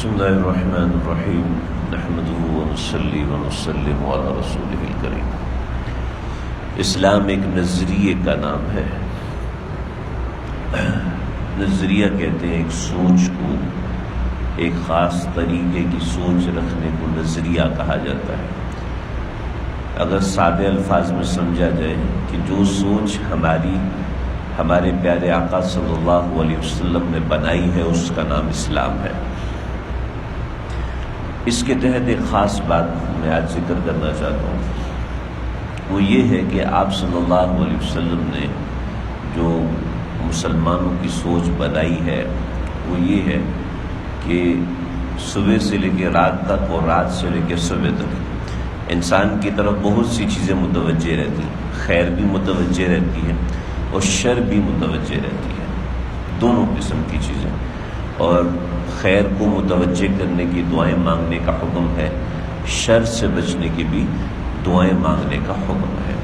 بسم اللہ الرحمن الرحیم نحمده ونصلی ونسلم علی رسولہ الکریم۔ اسلام ایک نظریے کا نام ہے۔ نظریہ کہتے ہیں ایک سوچ کو، ایک خاص طریقے کی سوچ رکھنے کو نظریہ کہا جاتا ہے۔ اگر سادے الفاظ میں سمجھا جائے کہ جو سوچ ہمارے پیارے آقا صلی اللہ علیہ وسلم نے بنائی ہے اس کا نام اسلام ہے۔ اس کے تحت ایک خاص بات میں آج ذکر کرنا چاہتا ہوں، وہ یہ ہے کہ آپ صلی اللہ علیہ وسلم نے جو مسلمانوں کی سوچ بنائی ہے وہ یہ ہے کہ صبح سے لے کے رات تک اور رات سے لے کے صبح تک انسان کی طرف بہت سی چیزیں متوجہ رہتی ہیں۔ خیر بھی متوجہ رہتی ہے اور شر بھی متوجہ رہتی ہے، دونوں قسم کی چیزیں۔ اور خیر کو متوجہ کرنے کی دعائیں مانگنے کا حکم ہے، شر سے بچنے کی بھی دعائیں مانگنے کا حکم ہے۔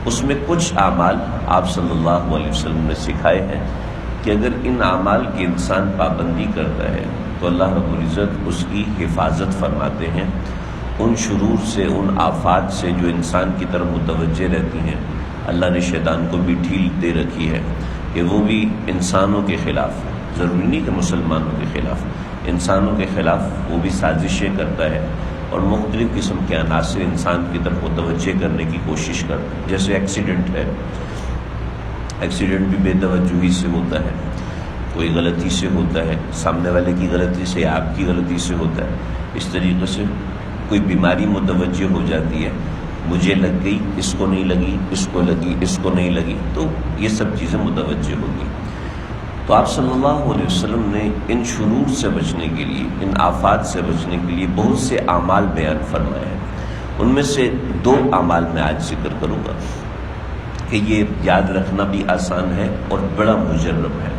اس میں کچھ اعمال آپ صلی اللہ علیہ وسلم نے سکھائے ہیں کہ اگر ان اعمال کی انسان پابندی کرتا ہے تو اللہ رب العزت اس کی حفاظت فرماتے ہیں ان شرور سے، ان آفات سے جو انسان کی طرف متوجہ رہتی ہیں۔ اللہ نے شیطان کو بھی ڈھیل دے رکھی ہے کہ وہ بھی انسانوں کے خلاف، ضروری نہیں کہ مسلمانوں کے خلاف، انسانوں کے خلاف وہ بھی سازشیں کرتا ہے اور مختلف قسم کے عناصر انسان کی طرف متوجہ کرنے کی کوشش کرتا ہے۔ جیسے ایکسیڈنٹ ہے، ایکسیڈنٹ بھی بے توجہی سے ہوتا ہے، کوئی غلطی سے ہوتا ہے، سامنے والے کی غلطی سے یا آپ کی غلطی سے ہوتا ہے۔ اس طریقے سے کوئی بیماری متوجہ ہو جاتی ہے، مجھے لگ گئی، اس کو نہیں لگی، اس کو لگی، اس کو نہیں لگی، تو یہ سب چیزیں متوجہ ہوگی۔ تو آپ صلی اللہ علیہ وسلم نے ان شرور سے بچنے کے لیے، ان آفات سے بچنے کے لیے بہت سے اعمال بیان فرمائے ہیں۔ ان میں سے 2 اعمال میں آج ذکر کروں گا کہ یہ یاد رکھنا بھی آسان ہے اور بڑا مجرب ہے۔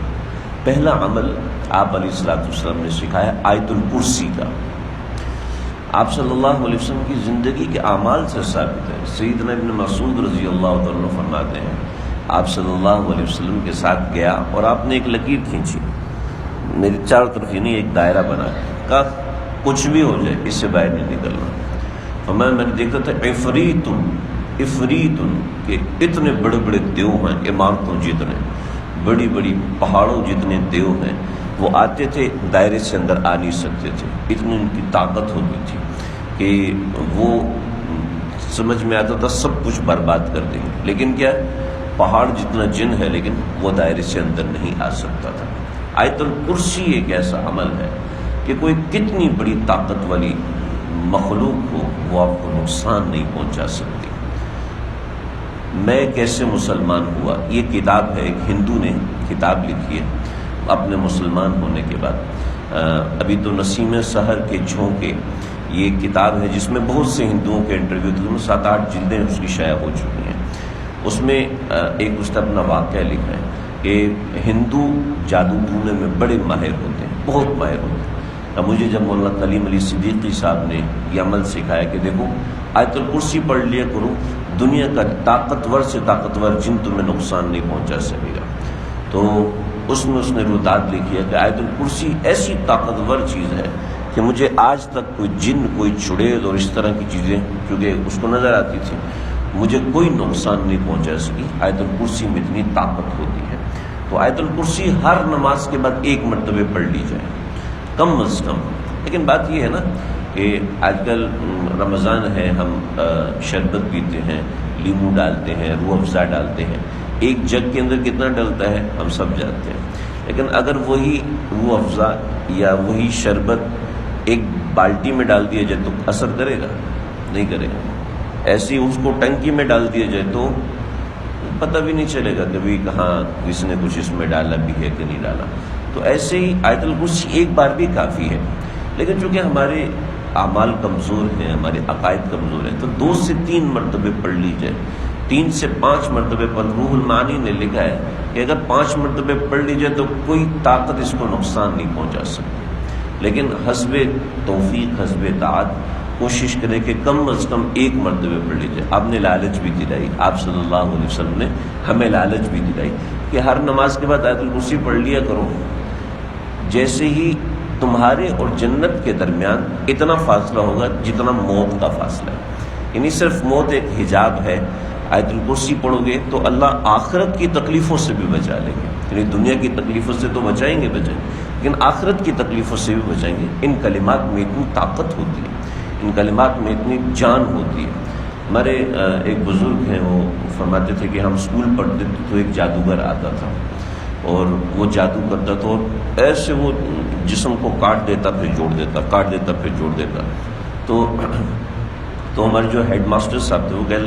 پہلا عمل آپ علیہ الصلوۃ والسلام نے سکھایا آیت الکرسی کا۔ آپ صلی اللہ علیہ وسلم کی زندگی کے اعمال سے ثابت ہے۔ سیدنا ابن مسعود رضی اللہ تعالیٰ عنہ فرماتے ہیں آپ صلی اللہ علیہ وسلم کے ساتھ گیا اور آپ نے ایک لکیر کھینچی، میری چاروں طرف ہی نہیں ایک دائرہ بنا، کہا کچھ بھی ہو جائے اس سے باہر نہیں نکلنا۔ میں نے دیکھا تھا افریتن کہ اتنے بڑے بڑے دیو ہیں، عمارتوں جتنے، بڑی بڑی پہاڑوں جتنے دیو ہیں، وہ آتے تھے دائرے سے اندر آ نہیں سکتے تھے، اتنی ان کی طاقت ہوتی تھی کہ وہ سمجھ میں آتا تھا سب کچھ برباد کر دیں گے، لیکن کیا پہاڑ جتنا جن ہے لیکن وہ دائرے سے اندر نہیں آ سکتا تھا۔ آیت الکرسی ایک ایسا عمل ہے کہ کوئی کتنی بڑی طاقت والی مخلوق ہو وہ آپ کو نقصان نہیں پہنچا سکتی۔ میں کیسے مسلمان ہوا، یہ کتاب ہے، ایک ہندو نے کتاب لکھی ہے اپنے مسلمان ہونے کے بعد۔ ابھی تو نسیم سحر کے جھونکے یہ کتاب ہے جس میں بہت سے ہندوؤں کے انٹرویو تھے، 7-8 جلدیں اس کی شائع ہو چکی ہیں۔ اس میں ایک اس نے اپنا واقعہ لکھا ہے کہ ہندو جادو ٹونے میں بڑے ماہر ہوتے ہیں، بہت ماہر ہوتے ہیں۔ اب مجھے جب مولانا کلیم علی صدیقی صاحب نے یہ عمل سکھایا کہ دیکھو آیت الکرسی پڑھ لیا کرو، دنیا کا طاقتور سے طاقتور جن تمہیں نقصان نہیں پہنچا سکے گا۔ تو اس نے روداد لکھی ہے کہ آیت الکرسی ایسی طاقتور چیز ہے کہ مجھے آج تک کوئی جن، کوئی چڑیل اور اس طرح کی چیزیں کیونکہ اس کو نظر آتی تھی، مجھے کوئی نقصان نہیں پہنچا سکی۔ آیت الکرسی میں اتنی طاقت ہوتی ہے۔ تو آیت الکرسی ہر نماز کے بعد 1 مرتبہ پڑھ لی جائے کم از کم۔ لیکن بات یہ ہے نا کہ آج کل رمضان ہے، ہم شربت پیتے ہیں، لیمو ڈالتے ہیں، روح افزا ڈالتے ہیں، ایک جگ کے اندر کتنا ڈلتا ہے ہم سب جانتے ہیں۔ لیکن اگر وہی روح افزا یا وہی شربت ایک بالٹی میں ڈال دیا جائے تو اثر کرے گا؟ نہیں کرے گا۔ ایسی اس کو ٹنکی میں ڈال دیا جائے تو پتہ بھی نہیں چلے گا کبھی کہاں کس نے کچھ اس میں ڈالا بھی ہے کہ نہیں ڈالا۔ تو ایسے ہی آیت الکرسی ایک بار بھی کافی ہے، لیکن چونکہ ہمارے اعمال کمزور ہیں، ہمارے عقائد کمزور ہیں، تو 2 سے 3 مرتبہ پڑھ لی جائے، 3 سے 5 مرتبہ پڑھ۔ روح المعانی نے لکھا ہے کہ اگر 5 مرتبہ پڑھ لی جائے تو کوئی طاقت اس کو نقصان نہیں پہنچا سکتی، لیکن حسب توفیق، حسب طاعت کوشش کرے کہ کم از کم 1 مرتبہ پڑھ لی جائے۔ آپ نے لالچ بھی دلائی، آپ صلی اللہ علیہ وسلم نے ہمیں لالچ بھی دلائی کہ ہر نماز کے بعد آیت الکرسی پڑھ لیا کرو۔ جیسے ہی تمہارے اور جنت کے درمیان اتنا فاصلہ ہوگا جتنا موت کا فاصلہ ہے. یعنی صرف موت ایک حجاب ہے. آیت الکرسی پڑھو گے تو اللہ آخرت کی تکلیفوں سے بھی بچا لیں گے. یعنی دنیا کی تکلیفوں سے تو بچائیں گے لیکن آخرت کی تکلیفوں سے بھی بچائیں گے. ان کلمات میں اتنی طاقت ہوتی ہے, ان کلمات میں اتنی جان ہوتی ہے. ہمارے ایک بزرگ ہیں, وہ فرماتے تھے کہ ہم اسکول پڑھتے تھے تو ایک جادوگر آتا تھا اور وہ جادو کرتا تھا اور ایسے وہ جسم کو کاٹ دیتا پھر جوڑ دیتا, کاٹ دیتا پھر جوڑ دیتا. تو ہمارے جو ہیڈ ماسٹر صاحب تھے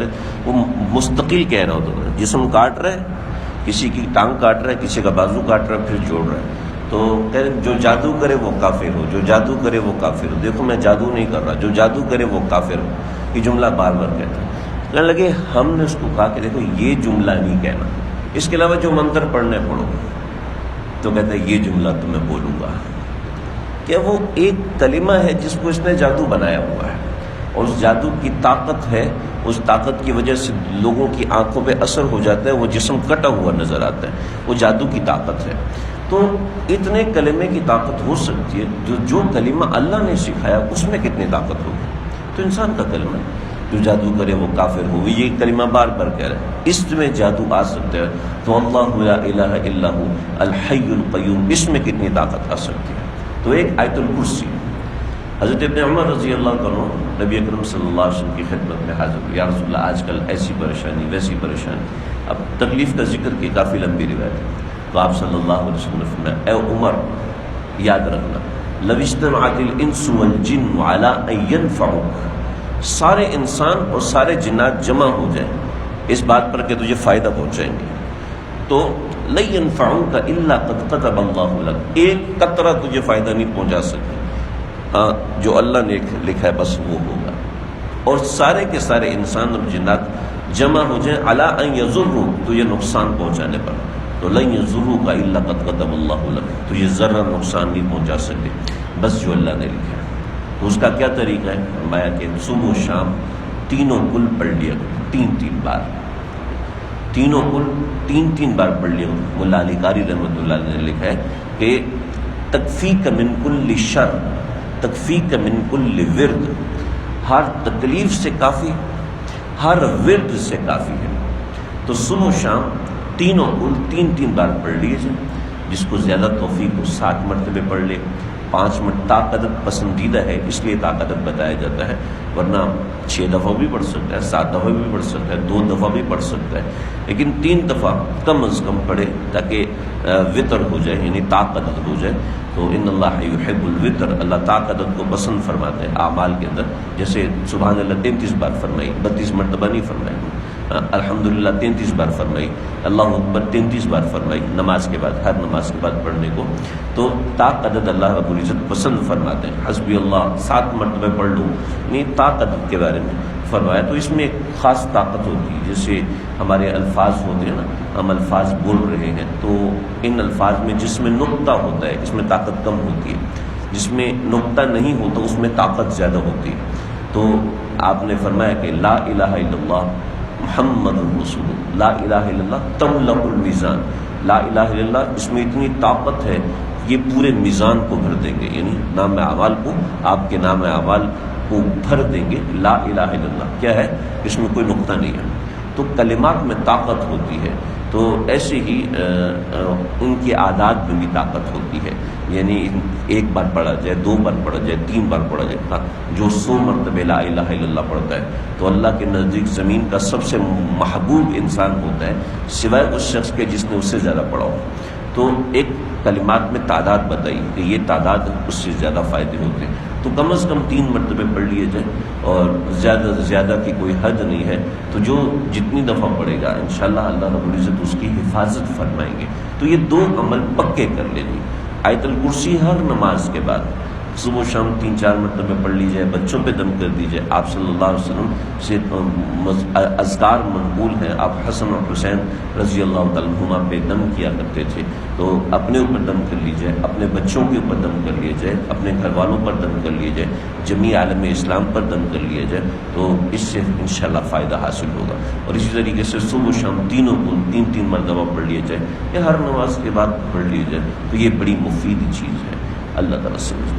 وہ مستقل کہہ رہا ہوتا تھا, جسم کاٹ رہا ہے, کسی کی ٹانگ کاٹ رہا ہے, کسی کا بازو کاٹ رہا ہے, پھر جوڑ رہا ہے. تو کہہ رہے جو جادو کرے وہ کافر ہو, جو جادو کرے وہ کافر ہو. دیکھو میں جادو نہیں کر رہا, جو جادو کرے وہ کافر ہو. یہ جملہ بار بار کہتا ہے. کہنے لگے ہم نے اس کو کہا کہ دیکھو یہ جملہ نہیں کہنا, اس کے علاوہ جو منتر پڑھنے پڑھو. تو کہتا ہے یہ جملہ تو میں بولوں گا. کہ وہ ایک کلمہ ہے جس کو اس نے جادو بنایا ہوا ہے اور اس جادو کی طاقت ہے. اس طاقت کی وجہ سے لوگوں کی آنکھوں پہ اثر ہو جاتا ہے, وہ جسم کٹا ہوا نظر آتا ہے. وہ جادو کی طاقت ہے. تو اتنے کلمے کی طاقت ہو سکتی ہے. جو کلمہ اللہ نے سکھایا اس میں کتنی طاقت ہوگی. تو انسان کا کلمہ ہے, جو جادو کرے وہ کافر ہو, یہ کلمہ بار بار کہہ رہا ہے. اس میں جادو آ سکتا ہے. تو اللہ لا الہ الا ہو الحی القیوم, اس میں کتنی طاقت آ سکتی ہے. تو ایک آیت الکرسی. حضرت ابن عمر رضی اللہ عنہ نبی اکرم صلی اللہ علیہ وسلم کی خدمت میں حاضر ہوئے. یا رسول اللہ آج کل ایسی پریشانی ویسی پریشانی. اب تکلیف کا ذکر کی کافی لمبی روایت ہے. تو آپ صلی اللہ علیہ وسلم نے فرمایا اے عمر یاد رکھنا لو اجتمعت الانس والجن علی ان ينفعوک, سارے انسان اور سارے جنات جمع ہو جائیں اس بات پر کہ تجھے فائدہ پہنچائیں گے, تو لن ينفعوک الا قد كتب اللہ لک, ایک قطرہ تجھے فائدہ نہیں پہنچا سکتے, جو اللہ نے لکھا ہے بس وہ ہوگا. اور سارے کے سارے انسان اور جنات جمع ہو جائیں علی ان یضروک, تجھے نقصان پہنچانے پر, تو لن یضروک الا قد كتب اللہ لک, تجھے ذرا نقصان نہیں پہنچا سکتے بس جو اللہ نے لکھا ہے. تو اس کا کیا طریقہ ہے؟ فرمایا کہ صبح و شام تینوں کل پڑھ لیا, 3 بار, تینوں کل 3 بار پڑھ لیا. مولا علی قاری رحمۃ اللہ علیہ نے لکھا ہے کہ تکفیک من کل شر, تکفیک من کل ورد, ہر تکلیف سے کافی, ہر ورد سے کافی ہے. تو صبح و شام تینوں کل 3 بار پڑھ لیے جائیں. جس کو زیادہ توفیق ہو 7 مرتبے پڑھ لے. 5 منٹ طاقت پسندیدہ ہے اس لیے طاقت بتایا جاتا ہے, ورنہ 6 دفعہ بھی پڑھ سکتا ہے, 7 دفعہ بھی پڑھ سکتا ہے, 2 دفعہ بھی پڑھ سکتا ہے, لیکن 3 دفعہ کم از کم پڑھے تاکہ وطر ہو جائے, یعنی طاقت ہو جائے. تو ان اللہ یحب الوطر, اللہ طاقت کو پسند فرماتے ہیں اعمال کے اندر. جیسے سبحان اللہ 33 بار فرمائی, 32 مرتبہ نہیں فرمائی, الحمدللہ 33 بار فرمائی, اللہ اکبر 33 بار فرمائی نماز کے بعد, ہر نماز کے بعد پڑھنے کو. تو طاقت اللہ رب العزت پسند فرماتے ہیں. حسبی اللہ 7 مرتبہ پڑھ لوں, یعنی طاقت کے بارے میں فرمایا. تو اس میں ایک خاص طاقت ہوتی ہے. جیسے ہمارے الفاظ ہوتے ہیں نا, ہم الفاظ بول رہے ہیں تو ان الفاظ میں جس میں نقطہ ہوتا ہے اس میں طاقت کم ہوتی ہے, جس میں نقطہ نہیں ہوتا اس میں طاقت زیادہ ہوتی ہے. تو آپ نے فرمایا کہ لا الہ الا اللہ محمد الرسول, لا الہ الا اللہ تملأ المیزان, لا الہ الا اللہ اس میں اتنی طاقت ہے یہ پورے میزان کو بھر دیں گے, یعنی نام اعمال کو, آپ کے نام اعمال کو بھر دیں گے. لا الہ الا اللہ کیا ہے, اس میں کوئی نقطہ نہیں ہے. تو کلمات میں طاقت ہوتی ہے. تو ایسے ہی ان کے عادات میں بھی طاقت ہوتی ہے, یعنی 1 بار پڑھا جائے, 2 بار پڑھا جائے, 3 بار پڑھا جائے. جو 100 مرتبہ لا الہ الا اللہ پڑھتا ہے تو اللہ کے نزدیک زمین کا سب سے محبوب انسان ہوتا ہے, سوائے اس شخص کے جس نے اس سے زیادہ پڑھا ہو. تو ایک کلمات میں تعداد بتائی کہ یہ تعداد اس سے زیادہ فائدے ہوتے ہیں. تو کم از کم 3 مرتبے پڑھ لیے جائیں, اور زیادہ سے زیادہ کی کوئی حد نہیں ہے. تو جو جتنی دفعہ پڑھے گا انشاءاللہ اللہ رب العزت اس کی حفاظت فرمائیں گے. تو یہ 2 عمل پکے کر لینی. آیت الکرسی ہر نماز کے بعد صبح و شام 3-4 مرتبہ پڑھ لی جائے, بچوں پہ دم کر دی جائے. آپ صلی اللہ علیہ وسلم سے اذکار منقول ہیں, آپ حسن اور حسین رضی اللہ تعالیٰ عنہما پہ دم کیا کرتے تھے. تو اپنے اوپر دم کر لی جائے, اپنے بچوں کے اوپر دم کر لیا جائے, اپنے گھر والوں پر دم کر لیا جائے, جمیع عالم اسلام پر دم کر لیا جائے. تو اس سے انشاءاللہ فائدہ حاصل ہوگا. اور اسی طریقے سے صبح و شام تینوں کو 3 مرتبہ پڑھ لیا جائے, یا ہر نماز کے بعد پڑھ لیا جائے. تو یہ بڑی مفید چیز ہے. اللہ تعالیٰ سمجھ